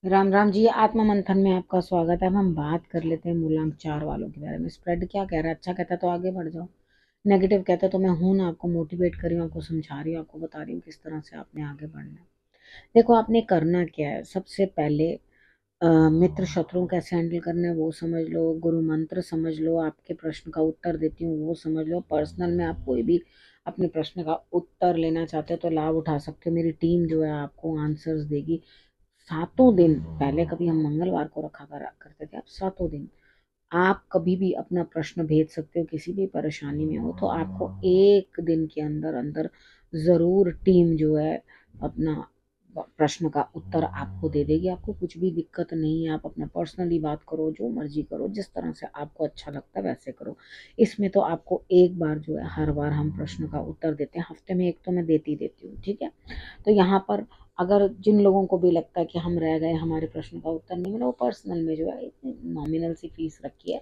राम राम जी। आत्मा मंथन में आपका स्वागत है। अब हम बात कर लेते हैं मूलांक 4 वालों के बारे में। स्प्रेड क्या कह रहा है? अच्छा कहता है तो आगे बढ़ जाओ, नेगेटिव कहता है तो मैं हूं ना, आपको मोटिवेट कर रही हूँ, आपको समझा रही हूँ, आपको बता रही हूँ किस तरह से आपने आगे बढ़ना है। देखो, आपने करना क्या है। सबसे पहले मित्र शत्रुओं कैसे हैंडल करना है वो समझ लो, गुरु मंत्र समझ लो, आपके प्रश्न का उत्तर देती हूँ वो समझ लो। पर्सनल में आप कोई भी अपने प्रश्न का उत्तर लेना चाहते हो तो लाभ उठा सकते हो। मेरी टीम जो है आपको आंसर्स देगी। सातों दिन, पहले कभी हम मंगलवार को रखा करा करते थे, अब सातों दिन आप कभी भी अपना प्रश्न भेज सकते हो। किसी भी परेशानी में हो तो आपको एक दिन के अंदर अंदर जरूर टीम जो है अपना प्रश्न का उत्तर आपको दे देगी। आपको कुछ भी दिक्कत नहीं है, आप अपना पर्सनली बात करो, जो मर्जी करो, जिस तरह से आपको अच्छा लगता है वैसे करो। इसमें तो आपको एक बार जो है, हर बार हम प्रश्न का उत्तर देते हैं, हफ्ते में एक तो मैं देती देती हूँ, ठीक है। तो यहाँ पर अगर जिन लोगों को भी लगता है कि हम रह गए, हमारे प्रश्न का उत्तर नहीं मिला, वो पर्सनल में जो है नॉमिनल सी फीस रखी है,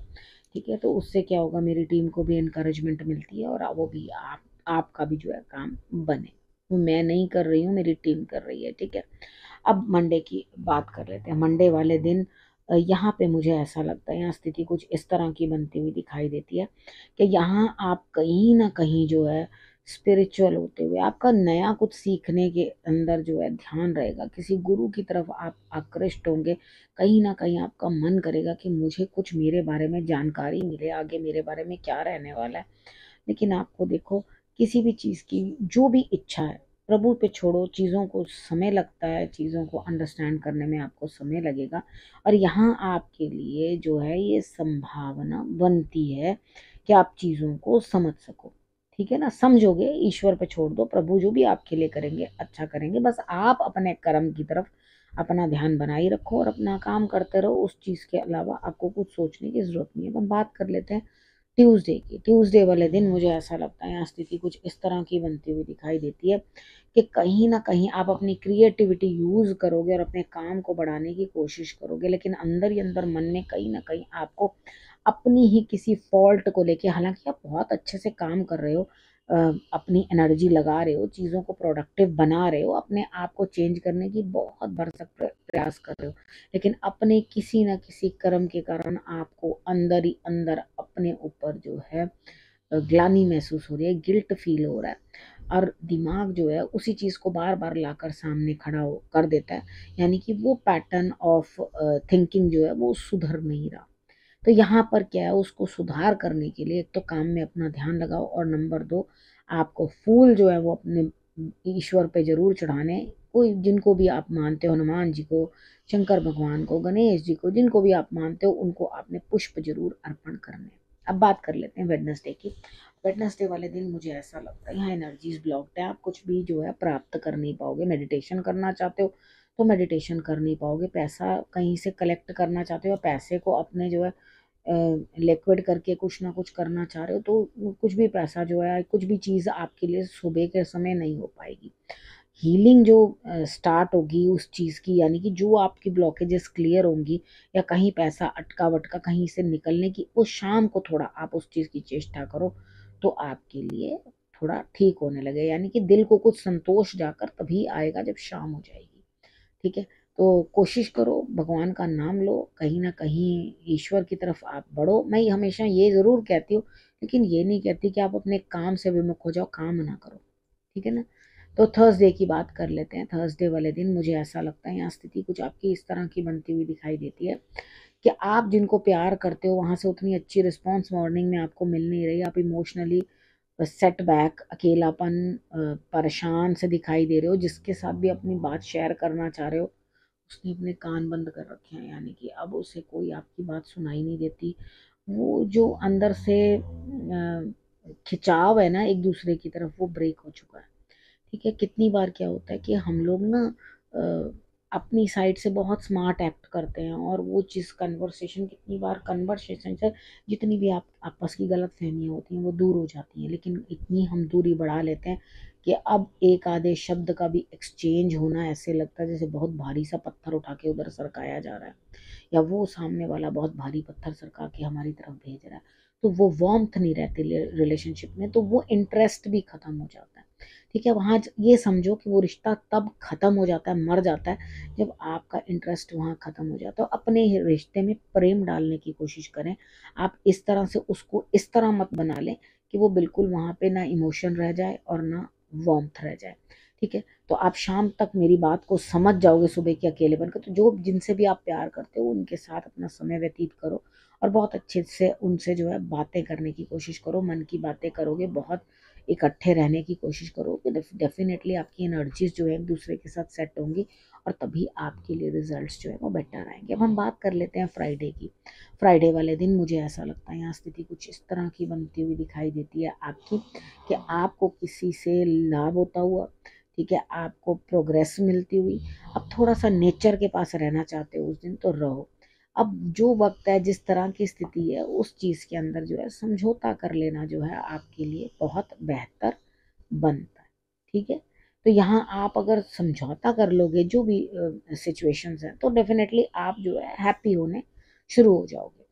ठीक है। तो उससे क्या होगा, मेरी टीम को भी इनकरेजमेंट मिलती है और वो भी आपका भी जो है काम बने। वो मैं नहीं कर रही हूँ, मेरी टीम कर रही है, ठीक है। अब मंडे की बात कर लेते हैं। मंडे वाले दिन यहाँ पे मुझे ऐसा लगता है, यहाँ स्थिति कुछ इस तरह की बनती हुई दिखाई देती है कि यहाँ आप कहीं ना कहीं जो है स्पिरिचुअल होते हुए, आपका नया कुछ सीखने के अंदर जो है ध्यान रहेगा, किसी गुरु की तरफ आप आकृष्ट होंगे। कहीं ना कहीं आपका मन करेगा कि मुझे कुछ मेरे बारे में जानकारी मिले, आगे मेरे बारे में क्या रहने वाला है। लेकिन आपको देखो, किसी भी चीज़ की जो भी इच्छा है प्रभु पे छोड़ो। चीज़ों को समय लगता है, चीज़ों को अंडरस्टैंड करने में आपको समय लगेगा। और यहाँ आपके लिए जो है ये संभावना बनती है कि आप चीज़ों को समझ सको, ठीक है ना। समझोगे, ईश्वर पे छोड़ दो, प्रभु जो भी आपके लिए करेंगे अच्छा करेंगे। बस आप अपने कर्म की तरफ अपना ध्यान बनाए रखो और अपना काम करते रहो। उस चीज़ के अलावा आपको कुछ सोचने की जरूरत नहीं है। अब हम बात कर लेते हैं ट्यूसडे की। ट्यूसडे वाले दिन मुझे ऐसा लगता है यहाँ स्थिति कुछ इस तरह की बनती हुई दिखाई देती है कि कहीं ना कहीं आप अपनी क्रिएटिविटी यूज करोगे और अपने काम को बढ़ाने की कोशिश करोगे, लेकिन अंदर ही अंदर मन में कहीं ना कहीं आपको अपनी ही किसी फॉल्ट को लेके, हालांकि आप बहुत अच्छे से काम कर रहे हो, अपनी एनर्जी लगा रहे हो, चीज़ों को प्रोडक्टिव बना रहे हो, अपने आप को चेंज करने की बहुत भरसक प्रयास कर रहे हो, लेकिन अपने किसी न किसी कर्म के कारण आपको अंदर ही अंदर अपने ऊपर जो है ग्लानि महसूस हो रही है, गिल्ट फील हो रहा है। और दिमाग जो है उसी चीज़ को बार बार लाकर सामने खड़ा हो कर देता है, यानी कि वो पैटर्न ऑफ थिंकिंग जो है वो सुधर नहीं रहा। तो यहाँ पर क्या है, उसको सुधार करने के लिए एक तो काम में अपना ध्यान लगाओ, और नंबर दो, आपको फूल जो है वो अपने ईश्वर पे जरूर चढ़ाने। कोई जिनको भी आप मानते हो, हनुमान जी को, शंकर भगवान को, गणेश जी को, जिनको भी आप मानते हो उनको आपने पुष्प जरूर अर्पण करने। अब बात कर लेते हैं वेडनेसडे की। वेडनेसडे वाले दिन मुझे ऐसा लगता है यहाँ एनर्जीज ब्लॉक्ड है, आप कुछ भी जो है प्राप्त कर नहीं पाओगे। मेडिटेशन करना चाहते हो तो मेडिटेशन कर नहीं पाओगे, पैसा कहीं से कलेक्ट करना चाहते हो, पैसे को अपने जो है लिक्विड करके कुछ ना कुछ करना चाह रहे हो तो कुछ भी पैसा जो है, कुछ भी चीज़ आपके लिए सुबह के समय नहीं हो पाएगी। हीलिंग जो स्टार्ट होगी उस चीज़ की, यानी कि जो आपकी ब्लॉकेजेस क्लियर होंगी या कहीं पैसा अटका वटका कहीं से निकलने की, वो शाम को थोड़ा आप उस चीज़ की चेष्टा करो तो आपके लिए थोड़ा ठीक होने लगे। यानी कि दिल को कुछ संतोष जाकर तभी आएगा जब शाम हो जाएगी, ठीक है। तो कोशिश करो, भगवान का नाम लो, कहीं ना कहीं ईश्वर की तरफ आप बढ़ो। मैं हमेशा ये ज़रूर कहती हूँ, लेकिन ये नहीं कहती कि आप अपने काम से विमुख हो जाओ, काम ना करो, ठीक है ना। तो थर्सडे की बात कर लेते हैं। थर्सडे वाले दिन मुझे ऐसा लगता है यहाँ स्थिति कुछ आपकी इस तरह की बनती हुई दिखाई देती है कि आप जिनको प्यार करते हो वहां से उतनी अच्छी रिस्पॉन्स मॉर्निंग में आपको मिल नहीं रही। आप इमोशनली सेटबैक, अकेलापन, परेशान से दिखाई दे रहे हो। जिसके साथ भी अपनी बात शेयर करना चाह रहे हो उसने अपने कान बंद कर रखे हैं, यानी कि अब उसे कोई आपकी बात सुनाई नहीं देती। वो जो अंदर से खिंचाव है ना एक दूसरे की तरफ, वो ब्रेक हो चुका है, ठीक है। कितनी बार क्या होता है कि हम लोग ना अपनी साइड से बहुत स्मार्ट एक्ट करते हैं, और वो चीज़ कन्वर्सेशन, कितनी बार कन्वर्सेशन से जितनी भी आप आपस की गलत फहमियाँ होती हैं वो दूर हो जाती हैं, लेकिन इतनी हम दूरी बढ़ा लेते हैं कि अब एक आधे शब्द का भी एक्सचेंज होना ऐसे लगता है जैसे बहुत भारी सा पत्थर उठा के उधर सरकाया जा रहा है, या वो सामने वाला बहुत भारी पत्थर सरका के हमारी तरफ भेज रहा है। तो वो वार्मथ नहीं रहती रिलेशनशिप में, तो वो इंटरेस्ट भी खत्म हो जाता है। ठीक है, वहाँ ये समझो कि वो रिश्ता तब खत्म हो जाता है, मर जाता है, जब आपका इंटरेस्ट वहाँ खत्म हो जाता है। तो अपने रिश्ते में प्रेम डालने की कोशिश करें। आप इस तरह से उसको इस तरह मत बना लें कि वो बिल्कुल वहाँ पे ना इमोशन रह जाए और ना वार्मथ रह जाए। ठीक है, तो आप शाम तक मेरी बात को समझ जाओगे सुबह के अकेलेपन का। तो जो जिनसे भी आप प्यार करते हो उनके साथ अपना समय व्यतीत करो और बहुत अच्छे से उनसे जो है बातें करने की कोशिश करो। मन की बातें करोगे, बहुत इकट्ठे रहने की कोशिश करोगे, डेफिनेटली आपकी एनर्जीज जो है एक दूसरे के साथ सेट होंगी और तभी आपके लिए रिजल्ट्स जो है वो बेटर आएंगे। अब हम बात कर लेते हैं फ्राइडे की। फ्राइडे वाले दिन मुझे ऐसा लगता है यहाँ स्थिति कुछ इस तरह की बनती हुई दिखाई देती है आपकी, कि आपको किसी से लाभ होता हुआ, ठीक है, आपको प्रोग्रेस मिलती हुई। अब थोड़ा सा नेचर के पास रहना चाहते हो उस दिन तो रहो। अब जो वक्त है, जिस तरह की स्थिति है, उस चीज़ के अंदर जो है समझौता कर लेना जो है आपके लिए बहुत बेहतर बनता है। ठीक है, तो यहाँ आप अगर समझौता कर लोगे जो भी सिचुएशंस हैं, तो डेफिनेटली आप जो है हैप्पी होने शुरू हो जाओगे।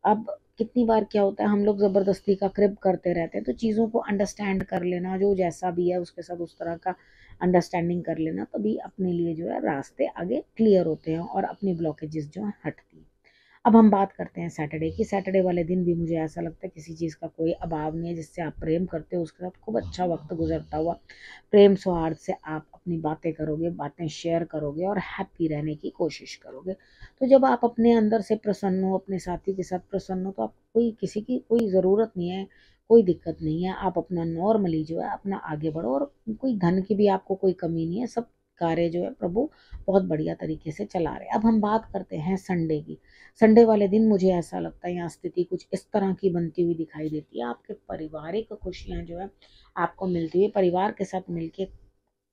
अब कितनी बार क्या होता है, हम लोग ज़बरदस्ती का क्रिप करते रहते हैं। तो चीज़ों को अंडरस्टैंड कर लेना, जो जैसा भी है उसके साथ उस तरह का अंडरस्टैंडिंग कर लेना, तभी अपने लिए जो है रास्ते आगे क्लियर होते हैं और अपनी ब्लॉकेजेस जो है हटती हैं। अब हम बात करते हैं सैटरडे की। सैटरडे वाले दिन भी मुझे ऐसा लगता है किसी चीज़ का कोई अभाव नहीं है। जिससे आप प्रेम करते हो उसके साथ खूब अच्छा वक्त गुजरता हुआ, प्रेम सौहार्द से आप अपनी बातें करोगे, बातें शेयर करोगे और हैप्पी रहने की कोशिश करोगे। तो जब आप अपने अंदर से प्रसन्न हो, अपने साथी के साथ प्रसन्न हो, तो आपको कोई किसी की कोई ज़रूरत नहीं है, कोई दिक्कत नहीं है। आप अपना नॉर्मली जो है अपना आगे बढ़ो और कोई धन की भी आपको कोई कमी नहीं है। सब कार्य जो है प्रभु बहुत बढ़िया तरीके से चला रहे हैं। अब हम बात करते हैं संडे की। संडे वाले दिन मुझे ऐसा लगता है यहाँ स्थिति कुछ इस तरह की बनती हुई दिखाई देती है। आपके पारिवारिक खुशियाँ जो है आपको मिलती हुई, परिवार के साथ मिलके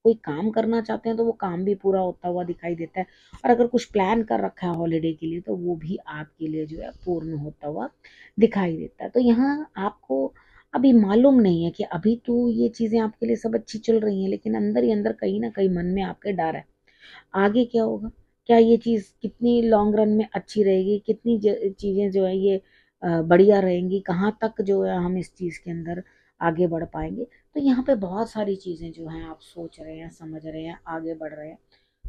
कोई काम करना चाहते हैं तो वो काम भी पूरा होता हुआ दिखाई देता है। और अगर कुछ प्लान कर रखा है हॉलीडे के लिए, तो वो भी आपके लिए जो है पूर्ण होता हुआ दिखाई देता है। तो यहाँ आपको अभी मालूम नहीं है कि अभी तो ये चीज़ें आपके लिए सब अच्छी चल रही हैं, लेकिन अंदर ही अंदर कहीं ना कहीं मन में आपके डर है आगे क्या होगा, क्या ये चीज़ कितनी लॉन्ग रन में अच्छी रहेगी, कितनी चीज़ें जो है ये बढ़िया रहेंगी, कहाँ तक जो है हम इस चीज़ के अंदर आगे बढ़ पाएंगे। तो यहाँ पे बहुत सारी चीज़ें जो हैं आप सोच रहे हैं, समझ रहे हैं, आगे बढ़ रहे हैं।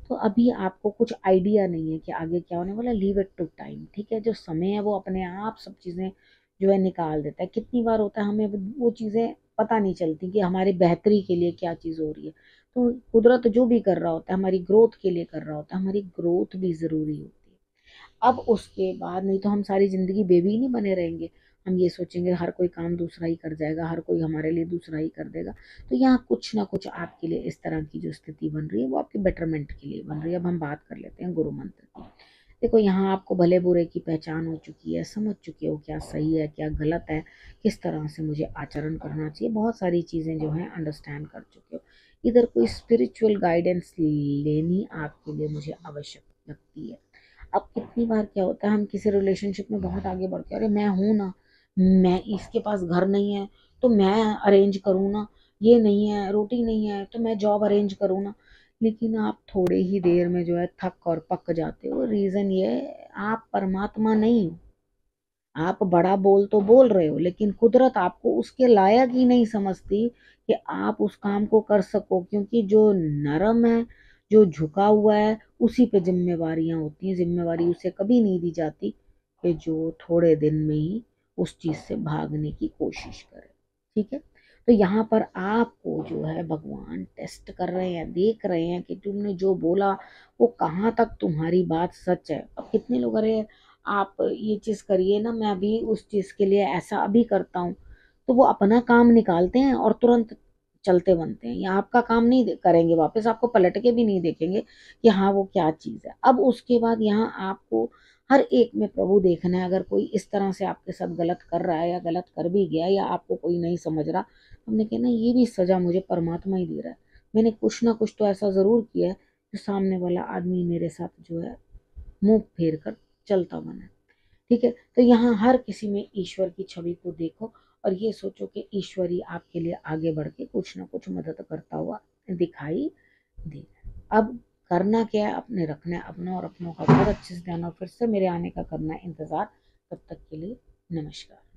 तो अभी आपको कुछ आइडिया नहीं है कि आगे क्या होने वाला। Leave it to time. ठीक है, जो समय है वो अपने आप सब चीज़ें जो है निकाल देता है। कितनी बार होता है हमें वो चीज़ें पता नहीं चलती कि हमारी बेहतरी के लिए क्या चीज़ हो रही है। तो कुदरत जो भी कर रहा होता है हमारी ग्रोथ के लिए कर रहा होता है, हमारी ग्रोथ भी ज़रूरी होती है। अब उसके बाद नहीं तो हम सारी ज़िंदगी बेबी ही नहीं बने रहेंगे। हम ये सोचेंगे हर कोई काम दूसरा ही कर जाएगा, हर कोई हमारे लिए दूसरा ही कर देगा। तो यहाँ कुछ ना कुछ आपके लिए इस तरह की जो स्थिति बन रही है वो आपके बेटरमेंट के लिए बन रही है। अब हम बात कर लेते हैं गुरु मंत्र की। देखो यहाँ आपको भले बुरे की पहचान हो चुकी है, समझ चुके हो क्या सही है क्या गलत है, किस तरह से मुझे आचरण करना चाहिए, बहुत सारी चीज़ें जो हैं अंडरस्टैंड कर चुके हो। इधर कोई स्पिरिचुअल गाइडेंस लेनी आपके लिए मुझे आवश्यक लगती है। अब कितनी बार क्या होता है हम किसी रिलेशनशिप में बहुत आगे बढ़ते हैं, अरे मैं हूँ ना, मैं इसके पास घर नहीं है तो मैं अरेंज करूँ ना, ये नहीं है रोटी नहीं है तो मैं जॉब अरेंज करूँ ना। लेकिन आप थोड़े ही देर में जो है थक और पक जाते हो। रीज़न ये है, आप परमात्मा नहीं हो। आप बड़ा बोल तो बोल रहे हो, लेकिन कुदरत आपको उसके लायक ही नहीं समझती कि आप उस काम को कर सको। क्योंकि जो नरम है, जो झुका हुआ है, उसी पे जिम्मेवारियां होती हैं। जिम्मेवारी उसे कभी नहीं दी जाती कि जो थोड़े दिन में ही उस चीज से भागने की कोशिश करे। ठीक है, तो यहाँ पर आपको जो है भगवान टेस्ट कर रहे हैं, देख रहे हैं कि तुमने जो बोला वो कहाँ तक तुम्हारी बात सच है। अब कितने लोग, अरे आप ये चीज़ करिए ना, मैं अभी उस चीज़ के लिए ऐसा अभी करता हूँ, तो वो अपना काम निकालते हैं और तुरंत चलते बनते हैं। या आपका काम नहीं करेंगे, वापस आपको पलट के भी नहीं देखेंगे कि हाँ वो क्या चीज़ है। अब उसके बाद यहाँ आपको हर एक में प्रभु देखना है। अगर कोई इस तरह से आपके साथ गलत कर रहा है या गलत कर भी गया या आपको कोई नहीं समझ रहा, हमने कहना ये भी सजा मुझे परमात्मा ही दे रहा है। मैंने कुछ ना कुछ तो ऐसा ज़रूर किया है जो सामने वाला आदमी मेरे साथ जो है मुंह फेर कर चलता बना। ठीक है, तो यहाँ हर किसी में ईश्वर की छवि को देखो और ये सोचो कि ईश्वर ही आपके लिए आगे बढ़ के कुछ ना कुछ मदद करता हुआ दिखाई दे। अब करना क्या है, अपने रखना है अपना और अपनों का बहुत अच्छे से ध्यान, और फिर से मेरे आने का करना है इंतजार। तब तक के लिए नमस्कार।